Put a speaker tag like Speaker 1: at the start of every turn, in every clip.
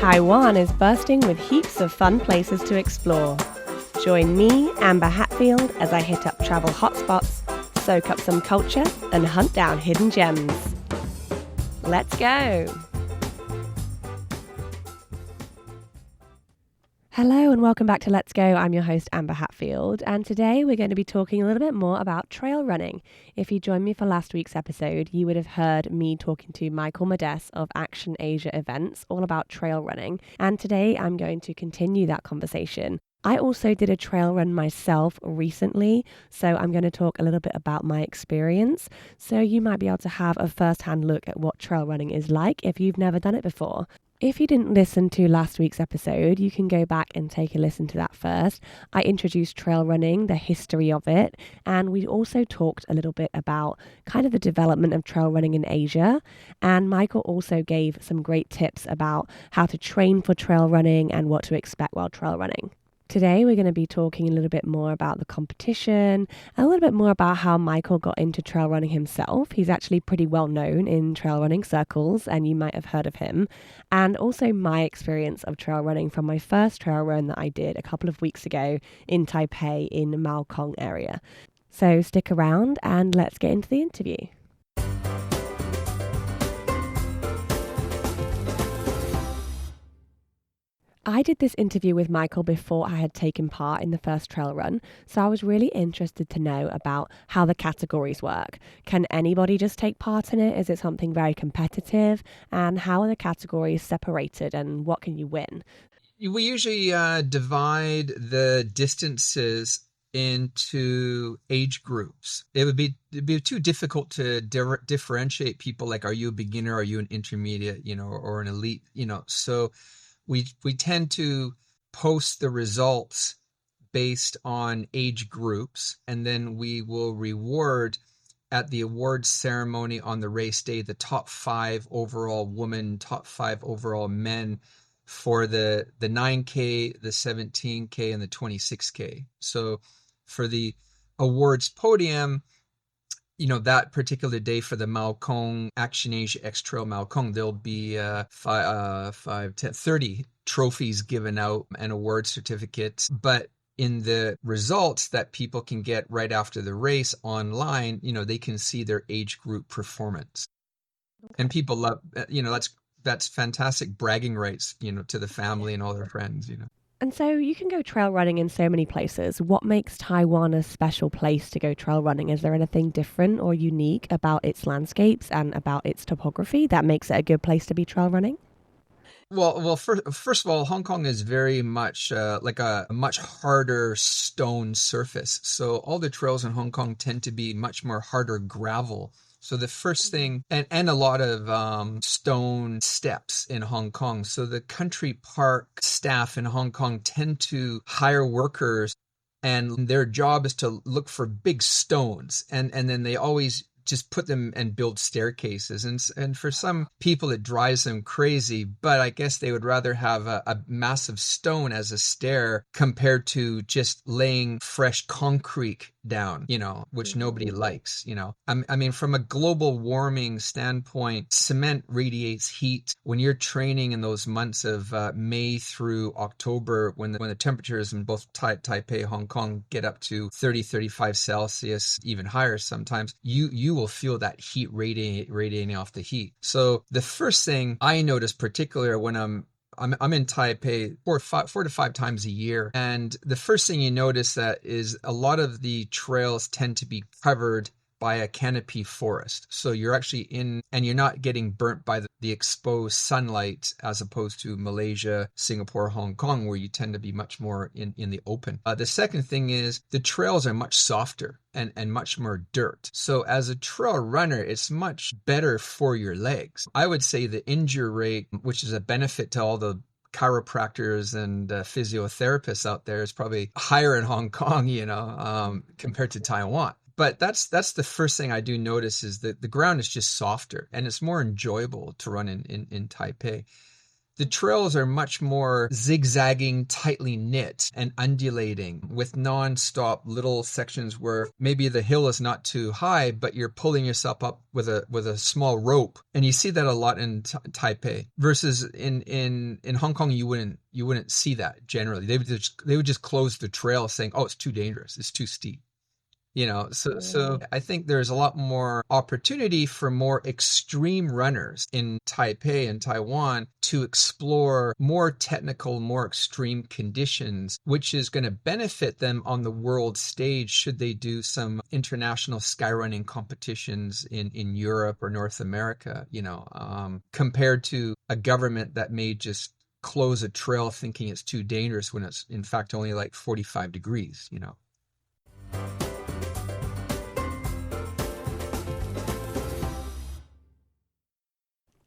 Speaker 1: Taiwan is bursting with heaps of fun places to explore. Join me, Amber Hatfield, as I hit up travel hotspots, soak up some culture, and hunt down hidden gems. Let's go! Hello and welcome back to Let's Go. I'm your host Amber Hatfield, and today we're going to be talking a little bit more about trail running. If you joined me for last week's episode, you would have heard me talking to Michael Maddess of Action Asia Events all about trail running, and today I'm going to continue that conversation. I also did a trail run myself recently, so I'm going to talk a little bit about my experience, so you might be able to have a first-hand look at what trail running is like if you've never done it before. If you didn't listen to last week's episode, you can go back and take a listen to that first. I introduced trail running, the history of it, and we also talked a little bit about kind of the development of trail running in Asia. And Michael also gave some great tips about how to train for trail running and what to expect while trail running. Today, we're going to be talking a little bit more about the competition, a little bit more about how Michael got into trail running himself. He's actually pretty well known in trail running circles, and you might have heard of him. And also my experience of trail running from my first trail run that I did a couple of weeks ago in Taipei in the Maokong area. So stick around and let's get into the interview. I did this interview with Michael before I had taken part in the first trail run, so I was really interested to know about how the categories work. Can anybody just take part in it? Is it something very competitive? And how are the categories separated and what can you win?
Speaker 2: We usually divide the distances into age groups. It'd be too difficult to differentiate people, like, are you a beginner, are you an intermediate, or an elite, so we tend to post the results based on age groups, and then we will reward at the awards ceremony on the race day the top 5 overall women, top 5 overall men for the 9K, the 17K, and the 26K. So for the awards podium, that particular day for the Maokong Action Asia X Trail Maokong, there'll be 30 trophies given out and award certificates. But in the results that people can get right after the race online, they can see their age group performance. Okay. And people love, that's fantastic bragging rights, to the family and all their friends,
Speaker 1: And so you can go trail running in so many places. What makes Taiwan a special place to go trail running? Is there anything different or unique about its landscapes and about its topography that makes it a good place to be trail running?
Speaker 2: Well, first of all, Hong Kong is very much like a much harder stone surface. So all the trails in Hong Kong tend to be much more harder gravel. So the first thing, and a lot of stone steps in Hong Kong. So the country park staff in Hong Kong tend to hire workers, and their job is to look for big stones. And then they always just put them and build staircases. And for some people, it drives them crazy, but I guess they would rather have a massive stone as a stair compared to just laying fresh concrete down, which nobody likes, I mean, from a global warming standpoint, cement radiates heat. When you're training in those months of May through October, when the temperatures in both Taipei, Hong Kong get up to 30, 35 Celsius, even higher sometimes, you will feel that heat radiating off the heat. So the first thing I notice, particularly when I'm in Taipei 4 to 5 times a year. And the first thing you notice that is a lot of the trails tend to be covered by a canopy forest. So you're actually in, and you're not getting burnt by the exposed sunlight as opposed to Malaysia, Singapore, Hong Kong, where you tend to be much more in the open. The second thing is the trails are much softer and much more dirt. So as a trail runner, it's much better for your legs. I would say the injury rate, which is a benefit to all the chiropractors and physiotherapists out there, is probably higher in Hong Kong, compared to Taiwan. But that's the first thing I do notice, is that the ground is just softer and it's more enjoyable to run in Taipei. The trails are much more zigzagging, tightly knit, and undulating with non-stop little sections where maybe the hill is not too high, but you're pulling yourself up with a small rope. And you see that a lot in Taipei. Versus in Hong Kong, you wouldn't see that generally. They would just close the trail saying, "Oh, it's too dangerous. It's too steep." So I think there's a lot more opportunity for more extreme runners in Taipei and Taiwan to explore more technical, more extreme conditions, which is going to benefit them on the world stage should they do some international skyrunning competitions in Europe or North America, compared to a government that may just close a trail thinking it's too dangerous when it's in fact only like 45 degrees.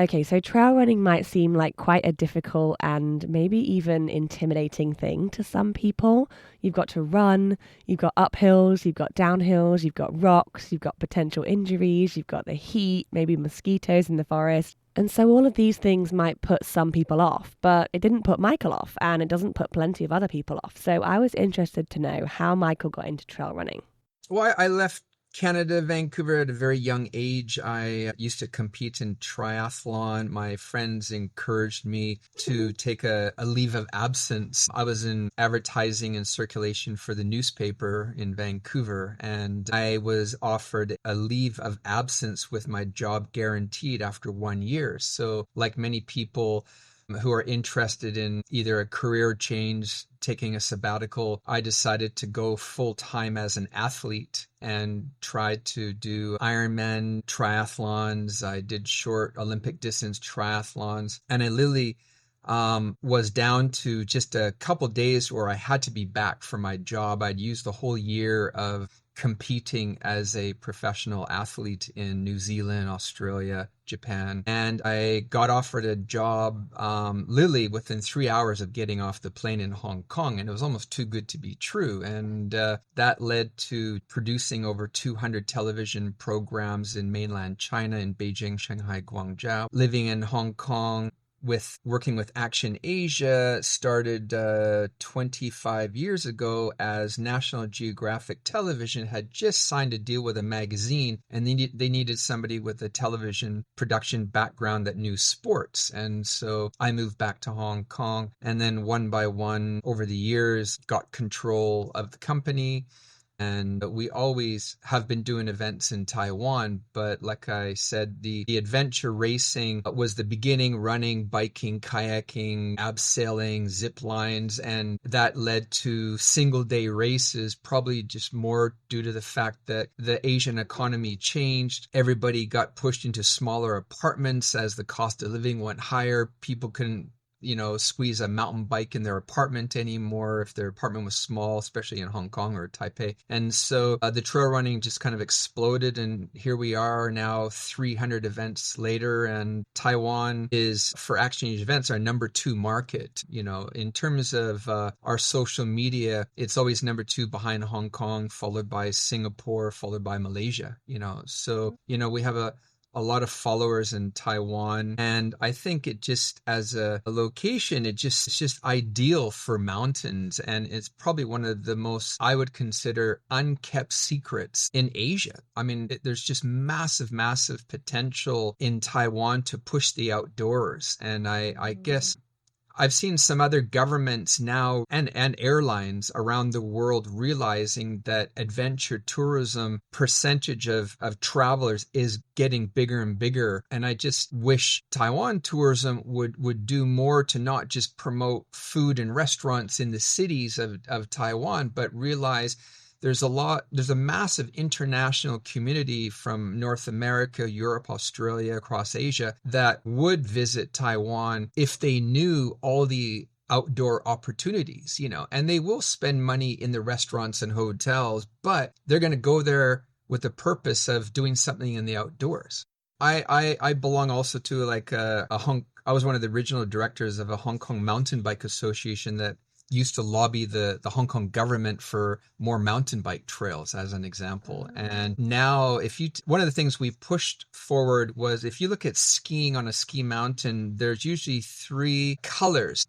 Speaker 1: Okay, so trail running might seem like quite a difficult and maybe even intimidating thing to some people. You've got to run, you've got uphills, you've got downhills, you've got rocks, you've got potential injuries, you've got the heat, maybe mosquitoes in the forest. And so all of these things might put some people off, but it didn't put Michael off, and it doesn't put plenty of other people off. So I was interested to know how Michael got into trail running.
Speaker 2: Well, I left Canada, Vancouver at a very young age. I used to compete in triathlon. My friends encouraged me to take a leave of absence. I was in advertising and circulation for the newspaper in Vancouver, and I was offered a leave of absence with my job guaranteed after 1 year. So, like many people who are interested in either a career change, taking a sabbatical, I decided to go full time as an athlete and tried to do Ironman triathlons. I did short Olympic distance triathlons, and I literally was down to just a couple days where I had to be back for my job. I'd used the whole year of competing as a professional athlete in New Zealand, Australia, Japan, and I got offered a job literally within 3 hours of getting off the plane in Hong Kong, and it was almost too good to be true. And that led to producing over 200 television programs in mainland China, in Beijing, Shanghai, Guangzhou, living in Hong Kong, with working with Action Asia, started 25 years ago as National Geographic Television had just signed a deal with a magazine, and they needed somebody with a television production background that knew sports. And so I moved back to Hong Kong, and then one by one over the years got control of the company. And we always have been doing events in Taiwan, but like I said, the adventure racing was the beginning: running, biking, kayaking, abseiling, zip lines, and that led to single day races, probably just more due to the fact that the Asian economy changed. Everybody got pushed into smaller apartments as the cost of living went higher. People couldn't squeeze a mountain bike in their apartment anymore if their apartment was small, especially in Hong Kong or Taipei. And so the trail running just kind of exploded, and here we are now 300 events later, and Taiwan is, for Action Age events, our number 2 market. In terms of our social media, it's always number 2 behind Hong Kong, followed by Singapore, followed by Malaysia. So we have a lot of followers in Taiwan, and I think it just, as a location, it's just ideal for mountains, and it's probably one of the most, I would consider, unkept secrets in Asia. I mean, there's just massive potential in Taiwan to push the outdoors, and I guess I've seen some other governments now and airlines around the world realizing that adventure tourism percentage of travelers is getting bigger and bigger. And I just wish Taiwan tourism would do more to not just promote food and restaurants in the cities of Taiwan, but realize there's a massive international community from North America, Europe, Australia, across Asia that would visit Taiwan if they knew all the outdoor opportunities, and they will spend money in the restaurants and hotels, but they're going to go there with the purpose of doing something in the outdoors. I belong also to like I was one of the original directors of a Hong Kong mountain bike association that used to lobby the Hong Kong government for more mountain bike trails, as an example. And now, one of the things we pushed forward was, if you look at skiing on a ski mountain, there's usually 3 colors: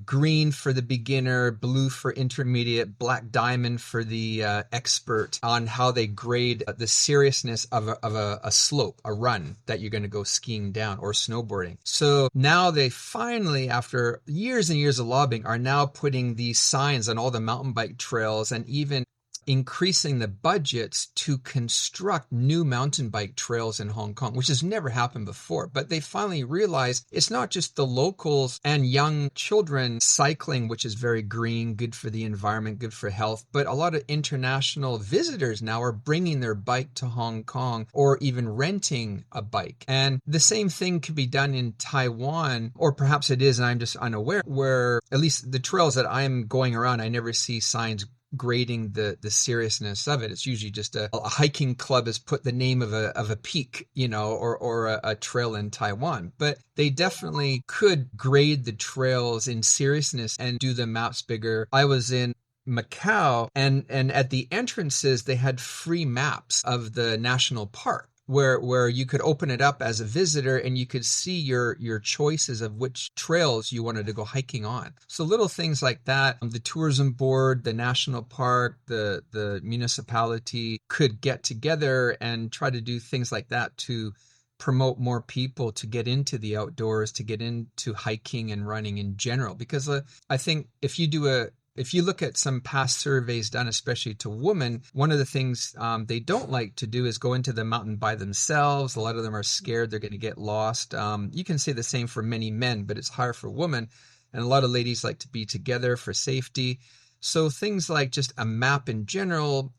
Speaker 2: green for the beginner, blue for intermediate, black diamond for the expert, on how they grade the seriousness of a slope, a run that you're going to go skiing down, or snowboarding. So now they finally, after years and years of lobbying, are now putting these signs on all the mountain bike trails, and even increasing the budgets to construct new mountain bike trails in Hong Kong, which has never happened before. But they finally realized it's not just the locals and young children cycling, which is very green, good for the environment, good for health, but a lot of international visitors now are bringing their bike to Hong Kong, or even renting a bike. And the same thing could be done in Taiwan, or perhaps it is, and I'm just unaware, where at least the trails that I'm going around, I never see signs grading the seriousness of it. It's usually just a hiking club has put the name of a peak, or a trail in Taiwan. But they definitely could grade the trails in seriousness and do the maps bigger. I was in Macau, and at the entrances they had free maps of the national park, where you could open it up as a visitor and you could see your choices of which trails you wanted to go hiking on. So little things like that, the tourism board, the national park, the municipality could get together and try to do things like that to promote more people to get into the outdoors, to get into hiking and running in general. Because I think if you look at some past surveys done, especially to women, one of the things they don't like to do is go into the mountain by themselves. A lot of them are scared they're going to get lost. You can say the same for many men, but it's hard for women. And a lot of ladies like to be together for safety. So things like just a map in general,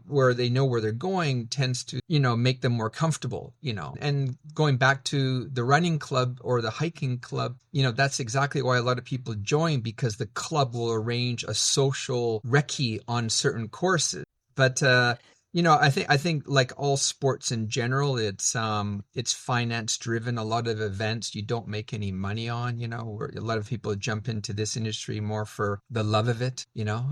Speaker 2: where they know where they're going, tends to, make them more comfortable, And going back to the running club or the hiking club, that's exactly why a lot of people join, because the club will arrange a social recce on certain courses. But I think like all sports in general, it's finance driven. A lot of events you don't make any money on, where a lot of people jump into this industry more for the love of it,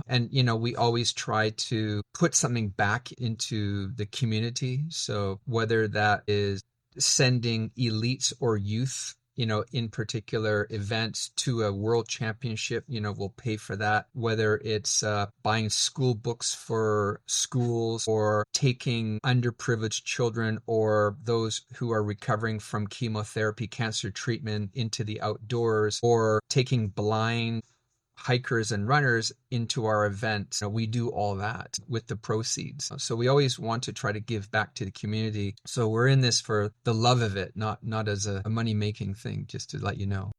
Speaker 2: and, we always try to put something back into the community. So whether that is sending elites or youth, in particular events to a world championship, we'll pay for that. Whether it's buying school books for schools, or taking underprivileged children or those who are recovering from chemotherapy, cancer treatment into the outdoors, or taking blind hikers and runners into our event. We do all that with the proceeds. So we always want to try to give back to the community. So we're in this for the love of it, not as a money-making thing, just to let you know.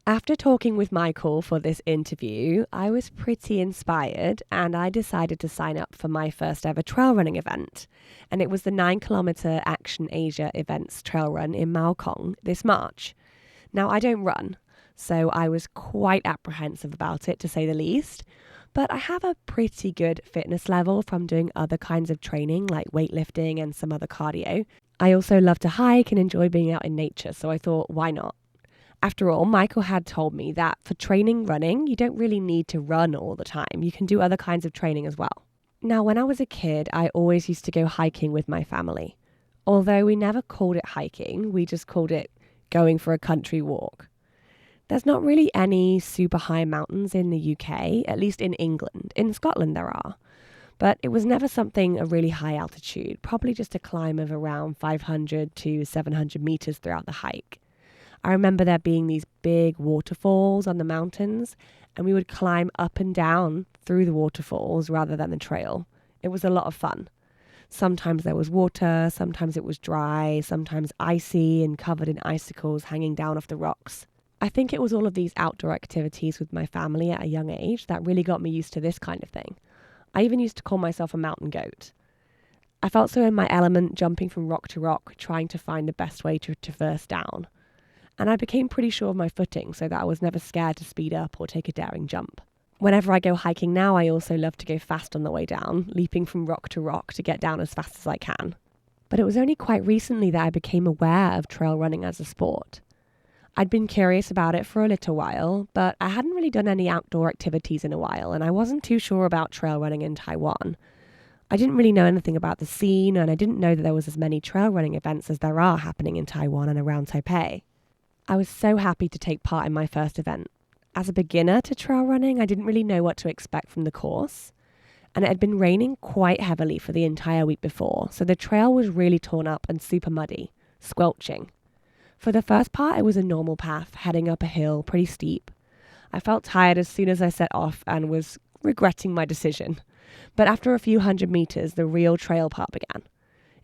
Speaker 1: After talking with Michael for this interview, I was pretty inspired, and I decided to sign up for my first ever trail running event. And it was the 9-kilometer Action Asia Events trail run in Maokong this March. Now, I don't run, so I was quite apprehensive about it, to say the least. But I have a pretty good fitness level from doing other kinds of training like weightlifting and some other cardio. I also love to hike and enjoy being out in nature, so I thought, why not? After all, Michael had told me that for training running, you don't really need to run all the time. You can do other kinds of training as well. Now, when I was a kid, I always used to go hiking with my family. Although we never called it hiking, we just called it going for a country walk. There's not really any super high mountains in the UK, at least in England. In Scotland there are. But it was never something a really high altitude, probably just a climb of around 500 to 700 meters throughout the hike. I remember there being these big waterfalls on the mountains, and we would climb up and down through the waterfalls rather than the trail. It was a lot of fun. Sometimes there was water, sometimes it was dry, sometimes icy and covered in icicles hanging down off the rocks. I think it was all of these outdoor activities with my family at a young age that really got me used to this kind of thing. I even used to call myself a mountain goat. I felt so in my element, jumping from rock to rock, trying to find the best way to traverse down. And I became pretty sure of my footing so that I was never scared to speed up or take a daring jump. Whenever I go hiking now, I also love to go fast on the way down, leaping from rock to rock to get down as fast as I can. But it was only quite recently that I became aware of trail running as a sport. I'd been curious about it for a little while, but I hadn't really done any outdoor activities in a while, and I wasn't too sure about trail running in Taiwan. I didn't really know anything about the scene, and I didn't know that there was as many trail running events as there are happening in Taiwan and around Taipei. I was so happy to take part in my first event. As a beginner to trail running, I didn't really know what to expect from the course, and it had been raining quite heavily for the entire week before, so the trail was really torn up and super muddy, squelching. For the first part, it was a normal path, heading up a hill, pretty steep. I felt tired as soon as I set off and was regretting my decision. But after a few hundred meters, the real trail part began.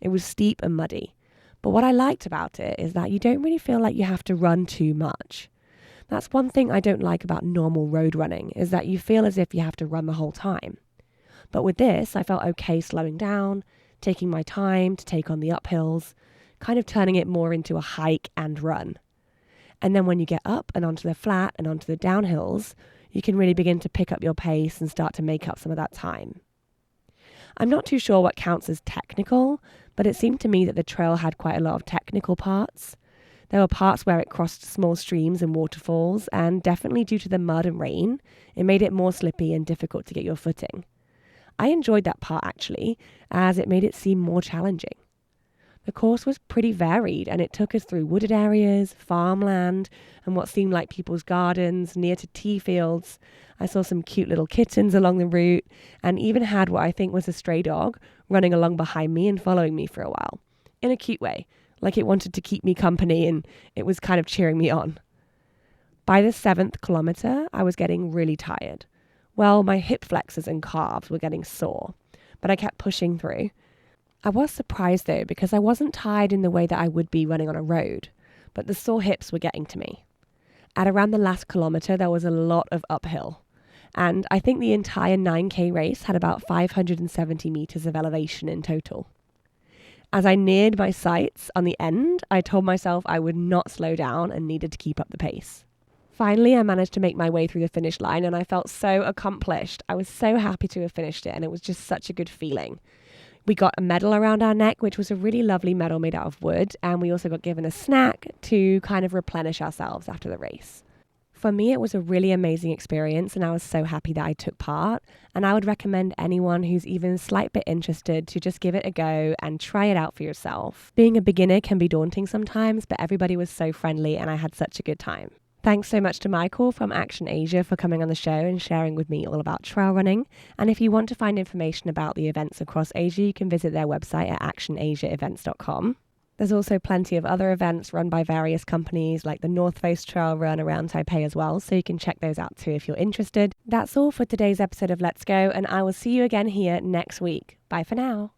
Speaker 1: It was steep and muddy. But what I liked about it is that you don't really feel like you have to run too much. That's one thing I don't like about normal road running, is that you feel as if you have to run the whole time. But with this, I felt okay slowing down, taking my time to take on the uphills, kind of turning it more into a hike and run. And then when you get up and onto the flat and onto the downhills, you can really begin to pick up your pace and start to make up some of that time. I'm not too sure what counts as technical, but it seemed to me that the trail had quite a lot of technical parts. There were parts where it crossed small streams and waterfalls, and definitely due to the mud and rain, it made it more slippy and difficult to get your footing. I enjoyed that part actually, as it made it seem more challenging. The course was pretty varied, and it took us through wooded areas, farmland, and what seemed like people's gardens near to tea fields. I saw some cute little kittens along the route, and even had what I think was a stray dog running along behind me and following me for a while, in a cute way, like it wanted to keep me company and it was kind of cheering me on. By the 7th kilometer, I was getting really tired. Well, my hip flexors and calves were getting sore, but I kept pushing through. I was surprised though, because I wasn't tired in the way that I would be running on a road, but the sore hips were getting to me. At around the last kilometre, there was a lot of uphill, and I think the entire 9K race had about 570 metres of elevation in total. As I neared my sights on the end, I told myself I would not slow down and needed to keep up the pace. Finally, I managed to make my way through the finish line, and I felt so accomplished. I was so happy to have finished it, and it was just such a good feeling. We got a medal around our neck, which was a really lovely medal made out of wood, and we also got given a snack to kind of replenish ourselves after the race. For me, it was a really amazing experience, and I was so happy that I took part, and I would recommend anyone who's even a slight bit interested to just give it a go and try it out for yourself. Being a beginner can be daunting sometimes, but everybody was so friendly, and I had such a good time. Thanks so much to Michael from Action Asia for coming on the show and sharing with me all about trail running. And if you want to find information about the events across Asia, you can visit their website at actionasiaevents.com. There's also plenty of other events run by various companies like the North Face Trail Run around Taipei as well, so you can check those out too if you're interested. That's all for today's episode of Let's Go, and I will see you again here next week. Bye for now.